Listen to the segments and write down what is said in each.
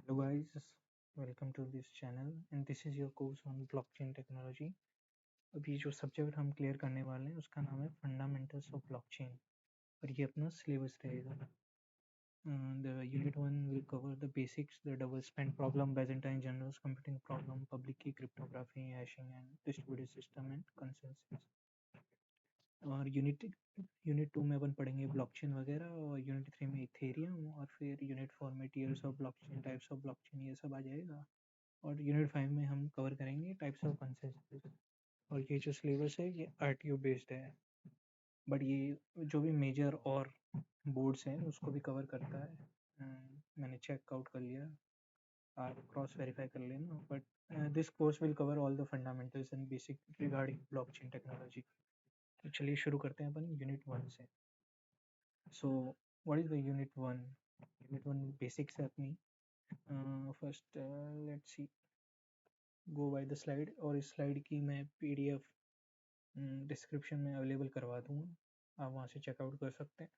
Hello guys, welcome to this channel and this is your course on blockchain technology. अभी जो subject हम clear करने वाले हैं उसका नाम है फंडामेंटल्स ऑफ ब्लॉकचेन और ये अपना सिलेबस रहेगा. The unit 1 will cover the basics, the double spend problem, Byzantine generals, computing problem, public key cryptography, hashing and distributed system and consensus. और यूनिट 2 में अपन पढ़ेंगे ब्लॉकचेन वगैरह और यूनिट 3 में इथेरियम और फिर यूनिट 4 में tiers of blockchain, types of blockchain ये सब आ जाएगा. और यूनिट 5 में हम कवर करेंगे टाइप्स ऑफ कंसेंसस. और ये जो सिलेबस है ये आरटीयू बेस्ड है, बट ये जो भी मेजर और बोर्ड्स हैं उसको भी कवर करता है. मैंने चेक आउट कर लिया, आप क्रॉस वेरीफाई कर लेना. But this course will cover all the fundamentals and basic regarding blockchain technology. तो चलिए शुरू करते हैं अपन यूनिट 1 से. So what is the unit 1? Unit 1 basics है अपनी. First let's see, go by the slide. और इस स्लाइड की मैं पीडीएफ डिस्क्रिप्शन में अवेलेबल करवा दूँगा, आप वहाँ से चेकआउट कर सकते हैं.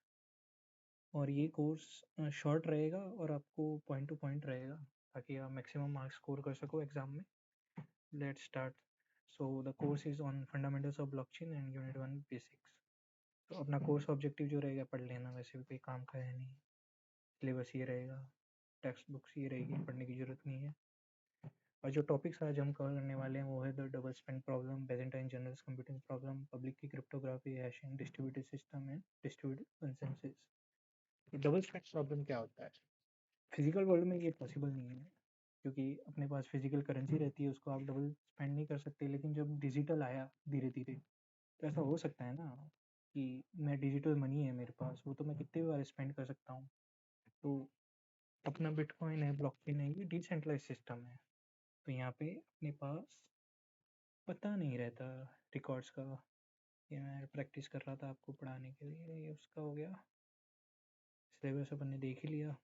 और ये कोर्स शॉर्ट रहेगा और आपको पॉइंट टू पॉइंट रहेगा ताकि आप मैक्सिमम मार्क्स स्कोर कर सको एग्जाम में. Let's start. So the course is on fundamentals of blockchain and unit 1 basics. तो अपना कोर्स ऑब्जेक्टिव जो रहेगा पढ़ लेना, वैसे भी कोई काम का है नहीं. सिलेबस ये रहेगा, टेक्स्ट बुक्स ये रहेगी, पढ़ने की ज़रूरत नहीं है. और जो टॉपिक्स आज हम कवर करने वाले हैं वो है the double spend problem, Byzantine generals, computing problem, public की cryptography, hashing, distributed system and distributed consensus. तो डबल स्पेंड प्रॉब्लम क्या होता है? फिजिकल वर्ल्ड में ये पॉसिबल नहीं है क्योंकि अपने पास फिजिकल करेंसी रहती है, उसको आप डबल स्पेंड नहीं कर सकते. लेकिन जब डिजिटल आया धीरे धीरे तो ऐसा हो सकता है ना कि मैं डिजिटल मनी है मेरे पास, वो तो मैं कितने बार स्पेंड कर सकता हूँ. तो अपना बिटकॉइन है, ब्लॉकचेन है, ये डिसेंट्रलाइज सिस्टम है. तो यहाँ पे अपने पास पता नहीं रहता रिकॉर्ड्स का. ये मैं प्रैक्टिस कर रहा था आपको पढ़ाने के लिए. ये उसका हो गया. सिलेबस अपन ने देख ही लिया,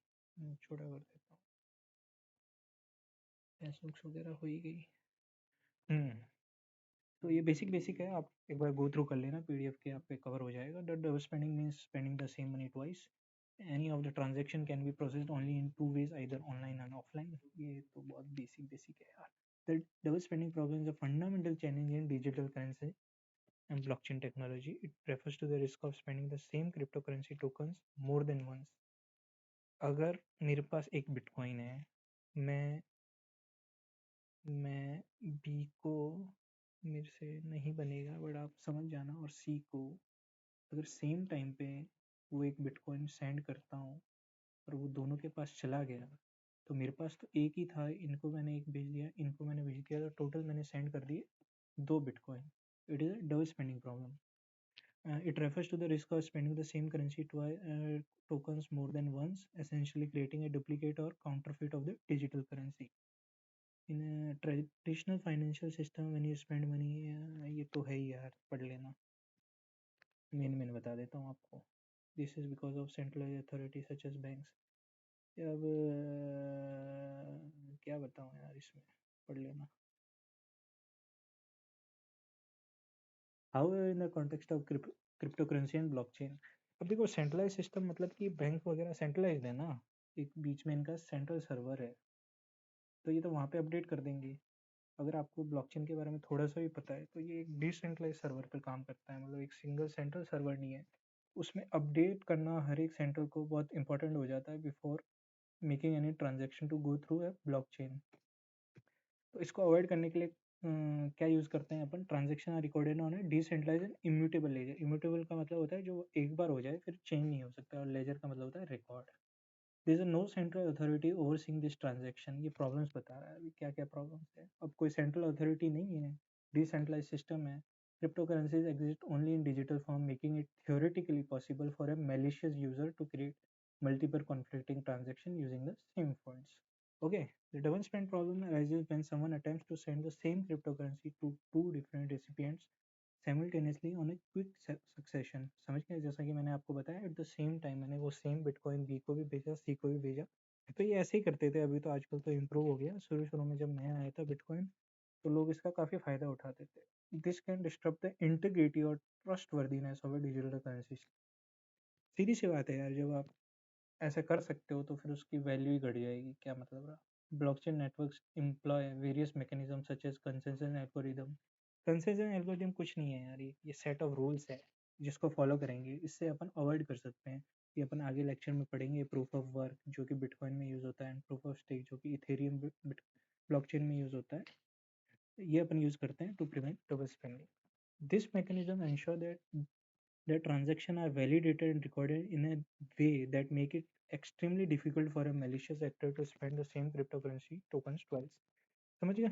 छोटा कर देता हूँ. टेक्स्ट बुक्स वगैरह हो ही गई. तो ये बेसिक है, आप एक बार गो थ्रू कर लेना, पीडीएफ के आप पे कवर हो जाएगा. The double spending means spending the same money twice. Any of the transaction can be processed only in two ways, either online and offline. ये तो बहुत बेसिक है यार. The double spending problem is a fundamental challenge in digital currency and blockchain technology. It refers to the risk of spending the same cryptocurrency tokens more than once. अगर मेरे पास एक bitcoin है, मैं बी को, मेरे से नहीं बनेगा बट आप समझ जाना, और सी को अगर सेम टाइम पे वो एक बिटकॉइन सेंड करता हूँ और वो दोनों के पास चला गया, तो मेरे पास तो एक ही था, इनको मैंने एक भेज दिया, इनको मैंने भेज दिया, तो टोटल मैंने सेंड कर दिए 2 bitcoin. It is a double spending problem. It refers to the risk of spending the same currency tokens more than once, essentially creating a duplicate or counterfeit of the digital currency. In a traditional financial system, when you spend money, ये तो है ही यार, पढ़ लेना. Main बता देता हूँ आपको. This is because of centralized authorities such as banks. अब क्या बताऊँ यार, इसमें पढ़ लेना. However, in the context of cryptocurrency and blockchain, अब देखो सेंट्रलाइज सिस्टम मतलब कि बैंक वगैरह सेंट्रलाइज है ना, एक बीच में इनका सेंट्रल सर्वर है, तो ये तो वहाँ पे अपडेट कर देंगे. अगर आपको ब्लॉकचेन के बारे में थोड़ा सा भी पता है तो ये एक डिसेंट्रलाइज सर्वर पर काम करता है, मतलब एक सिंगल सेंट्रल सर्वर नहीं है. उसमें अपडेट करना हर एक सेंट्रल को बहुत इंपॉर्टेंट हो जाता है before making any transaction to go through a blockchain. तो इसको अवॉइड करने के लिए क्या यूज़ करते हैं अपन, transaction are recorded on a decentralised and immutable ledger. Immutable का मतलब होता है जो एक बार हो जाए फिर चेंज नहीं हो सकता, और लेजर का मतलब होता है record. There is no central authority overseeing this transaction. ये प्रॉब्लम्स बता रहा है अभी क्या क्या प्रॉब्लम्स है. अब कोई सेंट्रल अथॉरिटी नहीं है, डिसेंट्रलाइज सिस्टम है. Cryptocurrencies exist only in digital form, making it theoretically possible for a malicious user to create multiple conflicting transactions using the same funds. Okay, the double spend problem arises when someone attempts to send the same cryptocurrency to two different recipients simultaneously on a quick succession. समझ गए? जैसा कि मैंने आपको बताया, at the same time मैंने वो same bitcoin B को भी भेजा, सी को भी भेजा. तो ये ऐसे ही करते थे. अभी तो आजकल तो इम्प्रूव हो गया. शुरू शुरू में जब नया आया था बिटकॉइन, तो लोग इसका काफ़ी फ़ायदा उठाते थे. This can disturb the integrity और trustworthiness of a digital currency. सीधी सी बात है यार, जब आप ऐसा कर सकते हो तो फिर उसकी वैल्यू ही घट जाएगी. क्या मतलब रहा. Blockchain networks employ various mechanisms such as consensus algorithm. Consensus algorithm कुछ नहीं है यार, ये सेट ऑफ रूल्स है जिसको फॉलो करेंगे, इससे अपन अवॉइड कर सकते हैं। ये अपन आगे लेक्चर में पढ़ेंगे। प्रूफ ऑफ वर्क जो कि बिटकॉइन में यूज़ होता है, एंड प्रूफ ऑफ स्टेक जो कि इथेरियम ब्लॉकचेन में यूज़ होता है, ये अपन यूज़ करते हैं to prevent double spending. This mechanism ensure that the transaction are validated and recorded in a way that make it extremely difficult for a malicious actor to spend the same cryptocurrency tokens twice. समझ गया?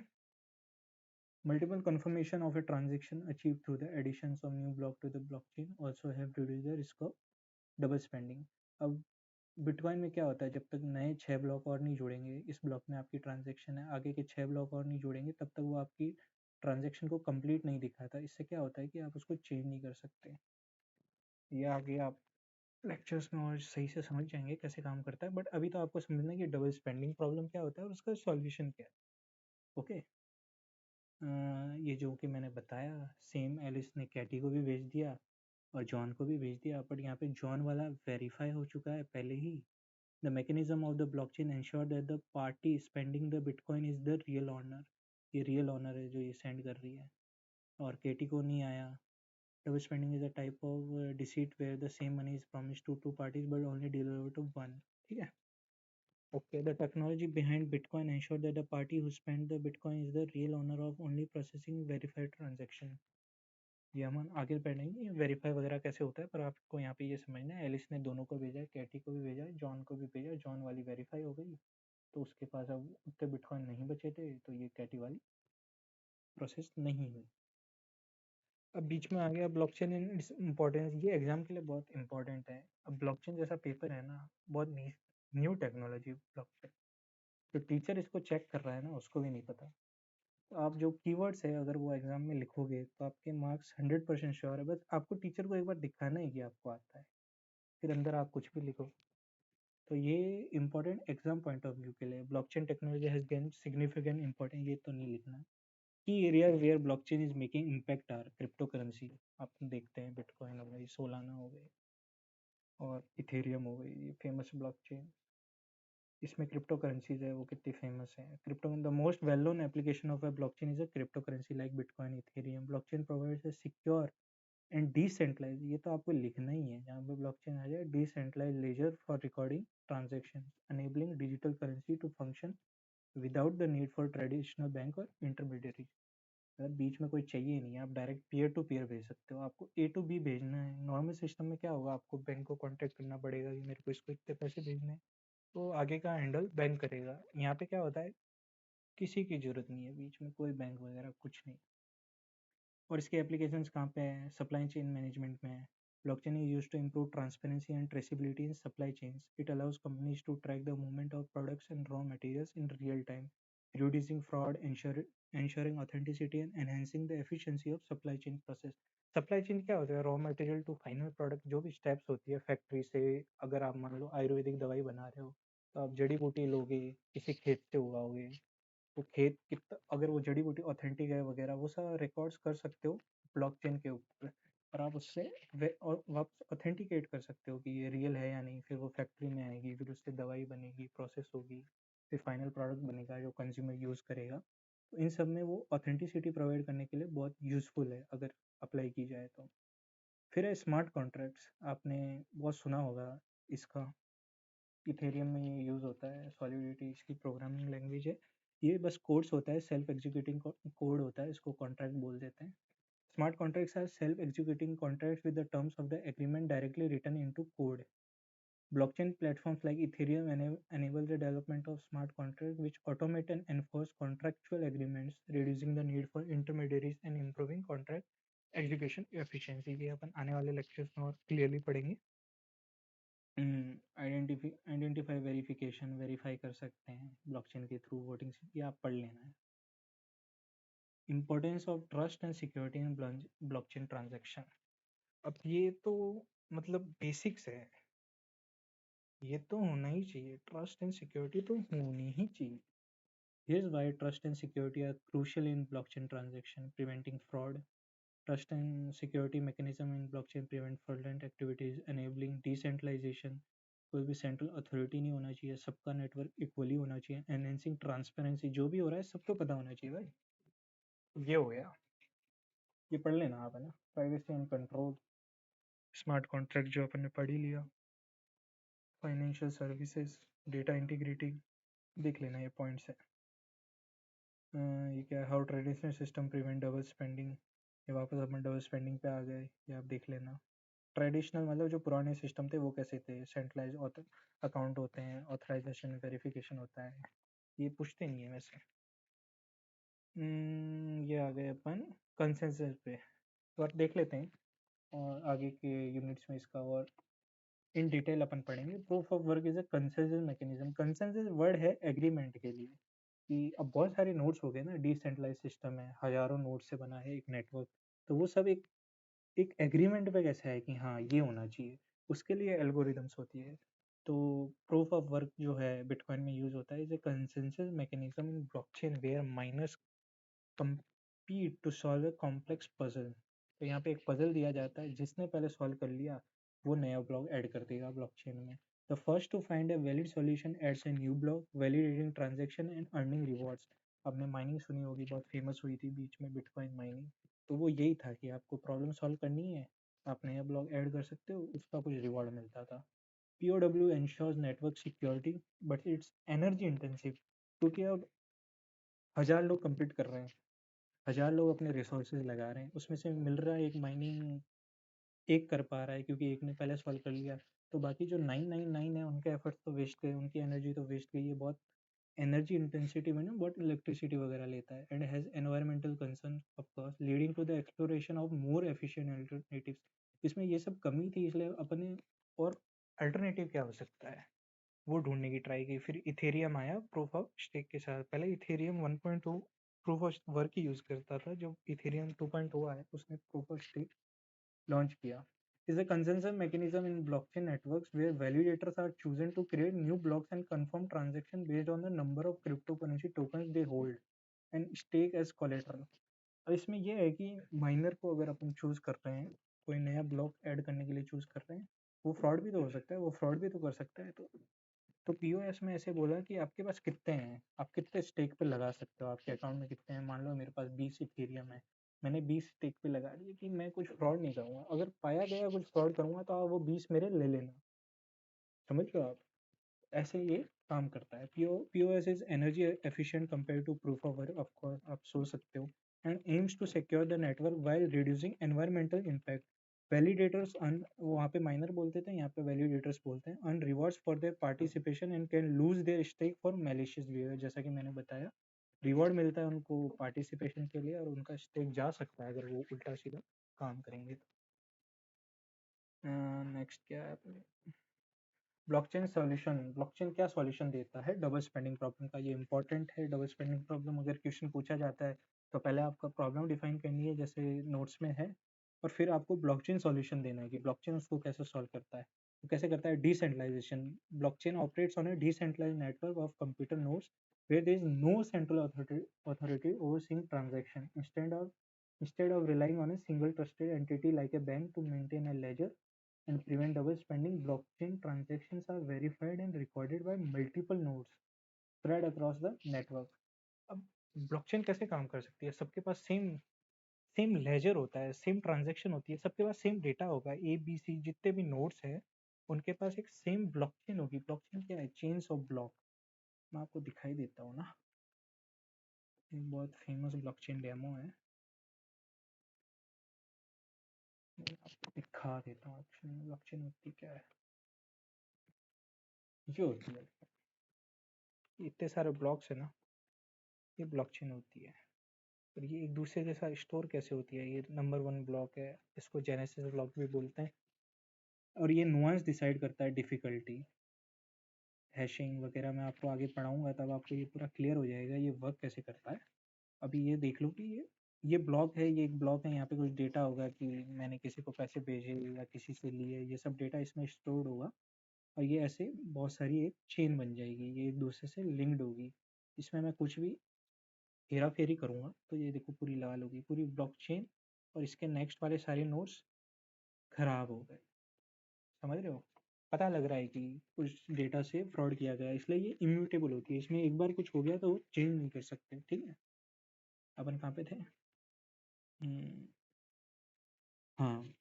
Multiple confirmation of a transaction achieved through the additions of new block to the blockchain also have reduced the risk of double spending. अब bitcoin में क्या होता है, जब तक नए 6 ब्लॉक और नहीं जुड़ेंगे, इस ब्लॉक में आपकी ट्रांजेक्शन है, आगे के 6 ब्लॉक और नहीं जुड़ेंगे, तब तक वो आपकी ट्रांजेक्शन को कंप्लीट नहीं दिखाता। इससे क्या होता है कि आप उसको चेंज नहीं कर सकते। ये आगे आप लेक्चर्स में और सही से समझ जाएंगे कैसे काम करता है, बट अभी तो आपको समझना है कि डबल स्पेंडिंग प्रॉब्लम क्या होता है और उसका सॉल्यूशन क्या है। ओके, ये जो कि मैंने बताया, सेम एलिस ने कैटी को भी भेज दिया और जॉन को भी भेज दिया, बट यहाँ पे जॉन वाला वेरीफाई हो चुका है पहले ही। The mechanism of the blockchain ensure that the party spending the bitcoin is the real owner. ये रियल ऑनर है जो ये सेंड कर रही है, और केटी को नहीं आया। Double spending is a type of deceit where the same money is promised to two parties but only delivered to one. ठीक है। Okay, the technology behind Bitcoin ensure that the party who spent the Bitcoin is the real owner of only processing verified transaction. ये हम आगे पढ़ेंगे verify वगैरह कैसे होता है, पर आपको यहाँ पे ये समझना है, एलिस ने दोनों को भेजा है, कैटी को भी भेजा है, जॉन को भी भेजा है। जॉन वाली वेरीफाई हो गई तो उसके पास अब उतने बिटकॉइन नहीं बचे थे, तो ये कैटी वाली प्रोसेस नहीं हुई। अब बीच में आ गया ब्लॉकचेन एंड इट्स इम्पोर्टेंस। ये एग्जाम के लिए बहुत इंपॉर्टेंट है। अब ब्लॉकचेन जैसा पेपर है ना, बहुत न्यू टेक्नोलॉजी ब्लॉकचेन, जो टीचर इसको चेक कर रहा है ना उसको भी नहीं पता। तो आप जो कीवर्ड्स है अगर वो एग्जाम में लिखोगे तो आपके मार्क्स 100% श्योर है। बस आपको टीचर को एक बार दिखाना है कि आपको आता है, फिर अंदर आप कुछ भी लिखो। तो ये important exam point of view के लिए blockchain technology has gain significant important, ये तो नहीं लिखना। Key area where blockchain is making impact are cryptocurrency. आप देखते हैं बिटकॉइन हो गई, सोलाना हो गई और इथेरियम हो गई, ये फेमस ब्लॉकचेन। इसमें क्रिप्टो करेंसीज है वो कितनी फेमस है। Crypto the most well known application of a blockchain is a cryptocurrency like Bitcoin Ethereum. Blockchain provides a secure and decentralize, ये तो आपको लिखना ही है जहाँ पे ब्लॉकचेन आ जाए, decentralize ledger for recording transaction enabling digital currency to function without the need for traditional bank और इंटरमीडियरी। मतलब बीच में कोई चाहिए नहीं, आप डायरेक्ट पीयर टू पीयर भेज सकते हो। आपको ए टू बी भेजना है, नॉर्मल सिस्टम में क्या होगा, आपको बैंक को कॉन्टेक्ट करना पड़ेगा कि मेरे को इसको इतने पैसे भेजने हैं, तो आगे का हैंडल बैंक करेगा। यहाँ पे क्या होता है, किसी की जरूरत नहीं है, बीच में कोई बैंक वगैरह कुछ नहीं। और इसके एप्लीकेशंस कहाँ पे हैं, सप्लाई चेन मैनेजमेंट में है। Blockchain is used to improve transparency and traceability in supply chains. It allows companies to track the movement of products and raw materials in real time, reducing fraud, ensuring authenticity and enhancing the efficiency of supply chain process. Supply chain क्या होता है, raw material to final product, जो भी steps होती है factory से। अगर आप मान लो आयुर्वेदिक दवाई बना रहे हो, तो आप जड़ी बूटी लोगे, किसी खेत से उगाओगे, तो खेत कितना, अगर वो जड़ी बूटी ऑथेंटिक है वगैरह, वो सब रिकॉर्ड्स कर सकते हो ब्लॉकचेन के ऊपर, और आप उससे और वापस ऑथेंटिकेट कर सकते हो कि ये रियल है या नहीं। फिर वो फैक्ट्री में आएगी, फिर उससे दवाई बनेगी, प्रोसेस होगी, फिर फाइनल प्रोडक्ट बनेगा जो कंज्यूमर यूज़ करेगा। तो इन सब में वो ऑथेंटिसिटी प्रोवाइड करने के लिए बहुत यूज़फुल है अगर अप्लाई की जाए तो। फिर है स्मार्ट कॉन्ट्रैक्ट्स, आपने बहुत सुना होगा इसका। इथेरियम में ये यूज़ होता है, सॉलिडिटी इसकी प्रोग्रामिंग लैंग्वेज है। ये बस कोड्स होता है, सेल्फ एग्जीक्यूटिंग कोड होता है, इसको कॉन्ट्रैक्ट बोल देते हैं। Smart contracts are self executing contracts with the terms of the agreement directly written into code. Blockchain platforms like Ethereum enable the development of smart contracts which automate and enforce contractual agreements, reducing the need for intermediaries and improving contract execution efficiency। ये अपन आने वाले lectures में और clearly पढ़ेंगे। Identify verification, verify कर सकते हैं blockchain के थ्रू वोटिंग से, ये आप पढ़ लेना है। Importance of trust and security in blockchain transaction. अब ये तो मतलब बेसिक्स है, ये तो होना ही चाहिए, ट्रस्ट एंड सिक्योरिटी तो होनी ही चाहिए। Here's why trust and security are crucial in blockchain transaction, preventing fraud. Trust and security mechanism in blockchain prevent fraudulent activities, enabling decentralization, कोई भी सेंट्रल अथॉरिटी नहीं होना चाहिए, सबका नेटवर्क इक्वली होना चाहिए, एनहेंसिंग ट्रांसपेरेंसी, जो भी हो रहा है सबको पता होना चाहिए भाई। ये हो गया, ये पढ़ लेना आप, है ना। Privacy and control, smart contract जो अपन ने पढ़ ही लिया, फाइनेंशियल सर्विसेज, डेटा इंटीग्रिटी, देख लेना ये पॉइंट्स है। ये क्या है, how traditional system prevent double spending, ये वापस अपन डबल स्पेंडिंग पे आ गए, ये आप देख लेना। ट्रेडिशनल मतलब जो पुराने सिस्टम थे वो कैसे थे, सेंट्रलाइज अकाउंट होते हैं, ऑथराइजेशन वेरिफिकेशन होता है, ये पूछते नहीं है वैसे। ये आ गए अपन कंसेंसस पे, तो आप देख लेते हैं और आगे के यूनिट्स में इसका और इन डिटेल अपन पढ़ेंगे। Proof of work is a consensus mechanism. Consensus word है एग्रीमेंट के लिए, कि अब बहुत सारे नोड्स हो गए ना, डिसेंट्रलाइज सिस्टम है, हजारों नोड से बना है एक नेटवर्क, तो वो सब एक एग्रीमेंट पे कैसे है कि हाँ ये होना चाहिए, उसके लिए एल्गोरिदम्स होती है। तो प्रूफ ऑफ वर्क जो है बिटकॉइन में यूज होता है, is a consensus mechanism in blockchain where miners compete to solve a complex puzzle। तो यहाँ पे एक पजल दिया जाता है, जिसने पहले सॉल्व कर लिया वो नया ब्लॉक ऐड कर देगा ब्लॉकचेन में। The first to find a valid solution adds a new block, validating transaction and earning rewards. आपने माइनिंग सुनी होगी, बहुत फेमस हुई थी बीच में बिटकॉइन माइनिंग, तो वो यही था कि आपको प्रॉब्लम सॉल्व करनी है, आप नया ब्लॉक ऐड कर सकते हो, उसका कुछ रिवॉर्ड मिलता था। POW ensures network security but it's energy intensive, क्योंकि अब 1000 लोग compete कर रहे हैं, 1000 लोग अपने रिसोर्सेज लगा रहे हैं, उसमें से मिल रहा है एक माइनिंग, एक कर पा रहा है क्योंकि एक ने पहले सॉल्व कर लिया, तो बाकी जो 999 है उनके एफर्ट्स तो वेस्ट गए, उनकी एनर्जी तो वेस्ट गई। ये बहुत एनर्जी इंटेंसिटी में ना बहुत इलेक्ट्रिसिटी वगैरह लेता है, and has environmental concern of course leading to the exploration of more efficient alternatives. इसमें ये सब कमी थी, इसलिए अपने और अल्टरनेटिव क्या हो सकता है वो ढूंढने की ट्राई की। फिर इथेरियम आया प्रूफ ऑफ स्टेक के साथ। पहले Ethereum 1.2 proof of work he use करता था, जब इथेरियम 2.0 आया उसने प्रूफ ऑफ स्टेक लॉन्च किया। is a consensus mechanism in blockchain networks where validators are chosen to create new blocks and confirm transaction based on the number of cryptocurrency tokens they hold and stake as collateral। और इसमें यह है कि minor को अगर अपन choose कर रहे हैं, कोई नया ब्लॉक ऐड करने के लिए चूज कर रहे हैं, वो फ्रॉड भी तो हो सकता है, वो फ्रॉड भी तो कर सकता है। तो पीओएस में ऐसे बोला कि आपके पास कितने हैं, आप कितने स्टेक पे लगा सकते हो, आपके अकाउंट में कितने हैं। मान लो मेरे पास 20 इथेरियम है, मैंने 20 स्टेक पे लगा दिए कि मैं कुछ फ्रॉड नहीं करूँगा, अगर पाया गया कुछ फ्रॉड करूँगा तो आप वो 20 मेरे ले लेना। समझ लो आप, ऐसे ये काम करता है। POS is energy efficient compare to proof of work, of course आप सोच सकते हो, and aims to secure the network while reducing environmental impact. Validators earn, वहाँ पे माइनर बोलते थे, यहाँ पे वैलिडेटर्स बोलते हैं, earn rewards for their participation and can lose their stake for malicious behaviour. जैसा कि मैंने बताया, रिवॉर्ड मिलता है उनको पार्टिसिपेशन के लिए और उनका स्टेक जा सकता है अगर वो उल्टा सीधा काम करेंगे। नेक्स्ट क्या है अपने, ब्लॉकचेन सॉल्यूशन। ब्लॉकचेन क्या सॉल्यूशन देता है डबल स्पेंडिंग प्रॉब्लम का, ये इंपॉर्टेंट है। डबल स्पेंडिंग प्रॉब्लम अगर क्वेश्चन पूछा जाता है तो पहले आपका प्रॉब्लम डिफाइन करनी है जैसे नोट्स में है, और फिर आपको ब्लॉकचेन सॉल्यूशन देना है कि ब्लॉकचेन उसको कैसे सॉल्व करता है। तो कैसे करता है, decentralization. Blockchain operates on a decentralized network of computer nodes where there is no central authority overseeing transaction. Instead of relying on a single trusted entity like a bank to maintain a ledger and prevent double spending, blockchain transactions are verified and recorded by multiple nodes spread across the network। अब blockchain कैसे काम कर सकती है, सबके पास same same laser होता है, same transaction होती है, सबके पास सेम डेटा होगा, ए बी सी जितने भी नोड्स हैं उनके पास एक सेम ब्लॉकचेन होगी। ब्लॉकचेन क्या है, चेन्स ऑफ ब्लॉक। मैं आपको दिखाई देता हूँ ना, एक बहुत फेमस ब्लॉकचेन डेमो है, मैं आपको दिखा देता हूँ। एक्चुअली ब्लॉकचेन होती क्या है, ये होती है, इतने सारे ब्लॉक्स है ना, ये ब्लॉकचेन होती है। और ये एक दूसरे के साथ स्टोर कैसे होती है, ये नंबर 1 ब्लॉक है, इसको जेनेसिस ब्लॉक भी बोलते हैं। और ये नुआंस डिसाइड करता है डिफिकल्टी, हैशिंग वगैरह मैं आपको आगे पढ़ाऊंगा तब आपको ये पूरा क्लियर हो जाएगा ये वर्क कैसे करता है। अभी ये देख लो कि ये ब्लॉक है, ये एक ब्लॉक है, यहाँ पे कुछ डेटा होगा कि मैंने किसी को पैसे भेजे या किसी से लिए, ये सब डेटा इसमें स्टोर्ड होगा, और ये ऐसे बहुत सारी एक चेन बन जाएगी, ये एक दूसरे से लिंक्ड होगी। इसमें मैं कुछ भी हेरा फेरी करूँगा तो ये देखो पूरी लाल होगी पूरी ब्लॉकचेन, और इसके नेक्स्ट वाले सारे नोड्स खराब हो गए। समझ रहे हो, पता लग रहा है कि कुछ डेटा से फ्रॉड किया गया है, इसलिए ये इम्यूटेबल होती है। इसमें एक बार कुछ हो गया तो चेंज नहीं कर सकते। ठीक है, अपन कहाँ पे थे? हाँ,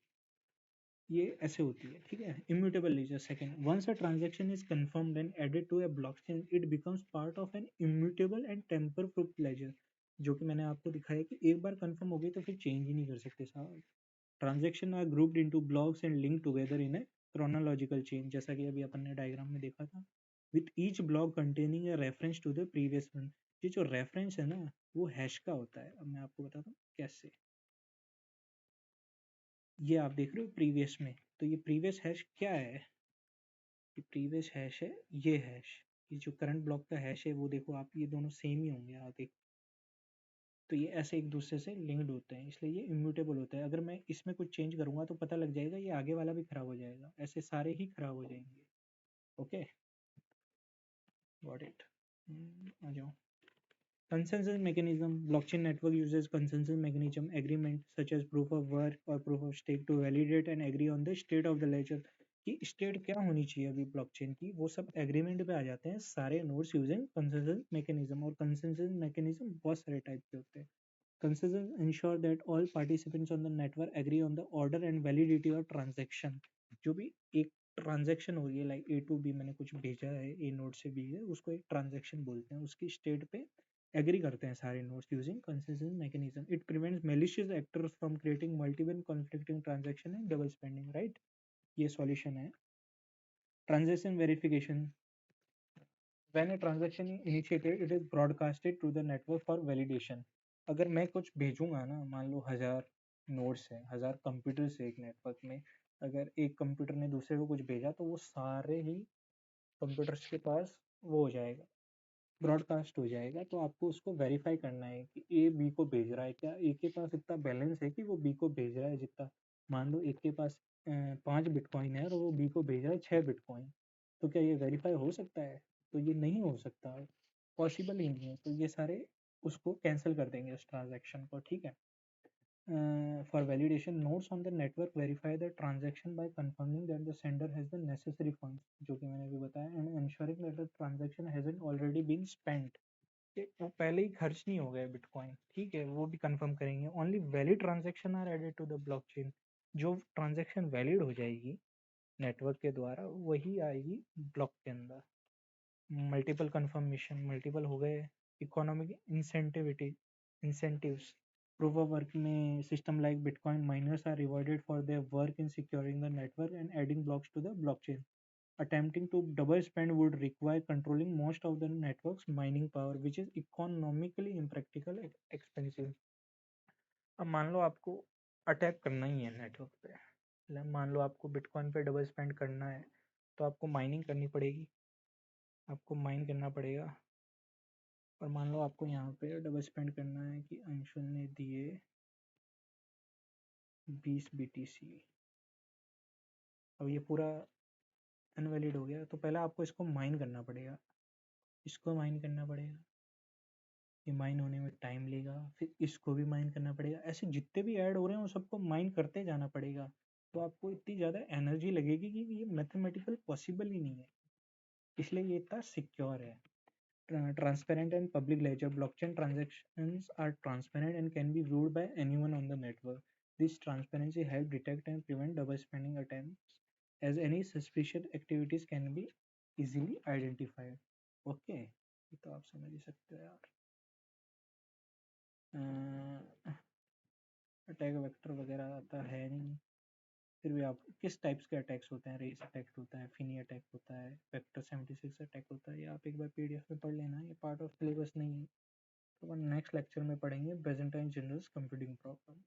ये ऐसे होती है। ठीक है, इम्यूटेबल लीजिए। Second, once a transaction is confirmed and added to a blockchain, it becomes part of an immutable and tamper proof ledger. जो कि मैंने आपको दिखाया कि एक बार कंफर्म हो गई तो फिर चेंज ही नहीं कर सकते साहब। Transaction are grouped into blocks and link together in a chronological chain, जैसा कि अभी अपन ने डायग्राम में देखा था, with each block containing a reference to the previous one. ये जो रेफरेंस है ना, वो हैश का होता है। अब मैं आपको बताता हूँ कैसे। ये आप देख रहे हो प्रीवियस में, तो ये प्रीवियस हैश क्या है? ये प्रीवियस हैश है, ये हैश। ये जो करंट ब्लॉक का हैश है वो देखो आप, ये दोनों सेम ही होंगे आप देख। तो ये ऐसे एक दूसरे से लिंक्ड होते हैं, इसलिए ये इम्यूटेबल होता है। अगर मैं इसमें कुछ चेंज करूंगा तो पता लग जाएगा ये आगे वाला भी खराब हो जाएगा, ऐसे सारे ही खराब हो जाएंगे। Okay, got it. आ जाओ। Consensus mechanism. Blockchain network uses consensus mechanism agreement such as proof of work or proof of stake to validate and agree on the state of the ledger. कि स्टेट क्या होनी चाहिए अभी blockchain की, वो सब agreement पे आ जाते हैं सारे नोड्स यूजिंग कंसेंसस मैकेनिज्म। और कंसेंसस मैकेनिज्म बहुत सारे टाइप के होते हैं। Consensus ensure that all participants on the network agree on the order and validity of transaction. जो भी एक ट्रांजैक्शन हो रही है, लाइक ए टू बी, मैंने कुछ भेजा है ए नोड से बी है, उसको एक ट्रांजैक्शन बोलते हैं। उसकी स्टेट पे एग्री करते हैं सारे nodes using consensus mechanism. It prevents malicious actors from creating multiple conflicting transaction and double spending, right? ये सॉल्यूशन है। Transaction verification. When a transaction initiated it is broadcasted to the network for validation. अगर मैं कुछ भेजूंगा ना, मान लो 1000 nodes है, 1000 computer से एक नेटवर्क में, अगर एक कंप्यूटर ने दूसरे को कुछ भेजा तो वो सारे ही कंप्यूटर्स के पास वो हो जाएगा, ब्रॉडकास्ट हो जाएगा। तो आपको उसको वेरीफाई करना है कि ए बी को भेज रहा है, क्या ए के पास इतना बैलेंस है कि वो बी को भेज रहा है जितना। मान लो ए के पास 5 बिटकॉइन है और वो बी को भेज रहा है 6 बिटकॉइन, तो क्या ये वेरीफाई हो सकता है? तो ये नहीं हो सकता, पॉसिबल ही नहीं है। तो ये सारे उसको कैंसिल कर देंगे उस ट्रांजैक्शन को। ठीक है। For validation, nodes on the network verify the transaction by confirming that the sender has the necessary funds, जो कि मैंने अभी बताया, and ensuring that the transaction hasn't already been spent, कि वो पहले ही खर्च नहीं हो गए बिटकॉइन। ठीक है, वो भी कंफर्म करेंगे। Only valid transaction are added to the blockchain. जो ट्रांजैक्शन वैलिड हो जाएगी नेटवर्क के द्वारा, वही आएगी ब्लॉक के अंदर। मल्टीपल कंफर्मेशन, मल्टीपल हो गए। Economic incentivity, incentives. Proof of work में system like bitcoin miners are rewarded for their work in securing the network and adding blocks to the blockchain. Attempting to double spend would require controlling most of the network's mining power, which is economically impractical and expensive. अब मान लो आपको attack करना ही है network पे, मतलब मान लो आपको bitcoin पे डबल स्पेंड करना है, तो आपको माइनिंग करनी पड़ेगी, आपको माइन करना पड़ेगा। और मान लो आपको यहाँ पे डबल स्पेंड करना है कि अंशुल ने दिए 20 BTC। अब ये पूरा अनवैलिड हो गया, तो पहले आपको इसको माइन करना पड़ेगा, इसको माइन करना पड़ेगा, ये माइन होने में टाइम लेगा, फिर इसको भी माइन करना पड़ेगा। ऐसे जितने भी ऐड हो रहे हैं वो सबको माइन करते जाना पड़ेगा। तो आपको इतनी ज़्यादा एनर्जी लगेगी कि ये मैथमेटिकल पॉसिबल ही नहीं है, इसलिए ये इतना सिक्योर है। Transparent and public ledger. Blockchain transactions are transparent and can be viewed by anyone on the network. This transparency helps detect and prevent double spending attempts, as any suspicious activities can be easily identified. Okay, ये तो आप समझ ही सकते हो यार। Attack vector वगैरह आता है नहीं, फिर भी आप किस टाइप्स के अटैक्स होते हैं? रेस अटैक होता है, फिनी अटैक होता है, वेक्टर 76 अटैक होता है। ये आप एक बार पीडीएफ में पढ़ लेना, ये पार्ट ऑफ सिलेबस नहीं है। तो अपन नेक्स्ट लेक्चर में पढ़ेंगे बेजेंटाइन जनरल्स कंप्यूटिंग प्रॉब्लम।